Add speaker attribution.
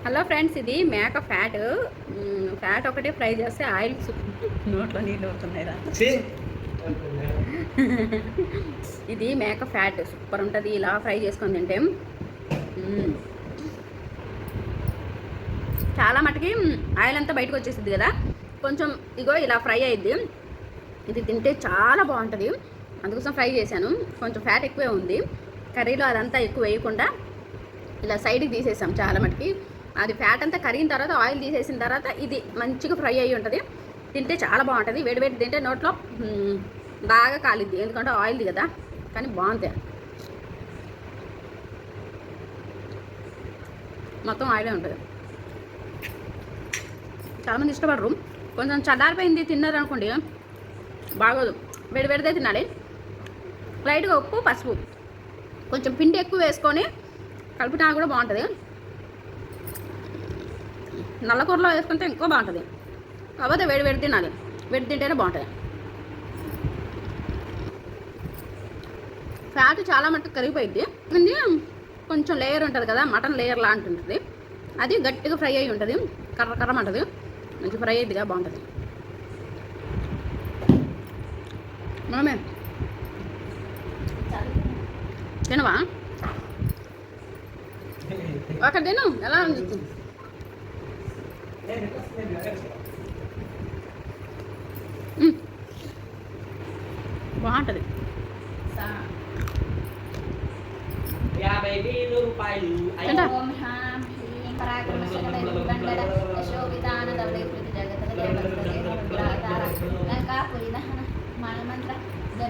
Speaker 1: Hello friends, ఇది మేక fat. Fat ఒకటే ఫ్రై చేస్తే ఆయిల్ నోట్లో నీళ్ళు అవుతున్నాయి రా. ఇది మేక ఫ్యాట్ సూపర్ ఉంటుంది. ఇలా ఫ్రై చేసుకొని తింటే చాలా మటుకి ఆయిల్ అంతా బయటకు వచ్చేసింది కదా, కొంచెం ఇగో ఇలా ఫ్రై అయ్యిద్ది. ఇది తింటే చాలా బాగుంటుంది, అందుకోసం ఫ్రై చేశాను. కొంచెం ఫ్యాట్ ఎక్కువే ఉంది కర్రీలో, అదంతా ఎక్కువ వేయకుండా ఇలా సైడ్కి తీసేసాం. చాలా మటుకి అది ఫ్యాట్ అంతా కరిగిన తర్వాత ఆయిల్ తీసేసిన తర్వాత ఇది మంచిగా ఫ్రై అయ్యి ఉంటుంది. తింటే చాలా బాగుంటుంది. వేడివేడి తింటే నోట్లో బాగా కాలిద్ది, ఎందుకంటే ఆయిల్ది కదా, కానీ బాగుంది. మొత్తం ఆయిలే ఉంటుంది. చాలామంది ఇష్టపడరు. కొంచెం చల్లారిపోయింది తిన్నారనుకోండి బాగోదు, వేడివేడిదే తినాలి. లైట్గా ఉప్పు, పసుపు, కొంచెం పిండి ఎక్కువ వేసుకొని కలిపినా కూడా బాగుంటుంది. నల్లకూరలో వేసుకుంటే ఇంకో బాగుంటుంది. కాకపోతే వేడి తినాలి, వేడి తింటేనే బాగుంటుంది. ఫ్యాట్ చాలా మట్టుకు కరిగిపోయింది. కొంచెం లేయర్ ఉంటుంది కదా, మటన్ లేయర్ లాంటి ఉంటుంది. అది గట్టిగా ఫ్రై అయ్యి ఉంటుంది, కర్ర కర్ర ఉంటుంది. మంచి ఫ్రై అయ్యిద్దిగా బాగుంటుంది. మనమే తినవా? ఒక తిను, ఎలా ఉంది? బాగుంటుంది.
Speaker 2: మంత్ర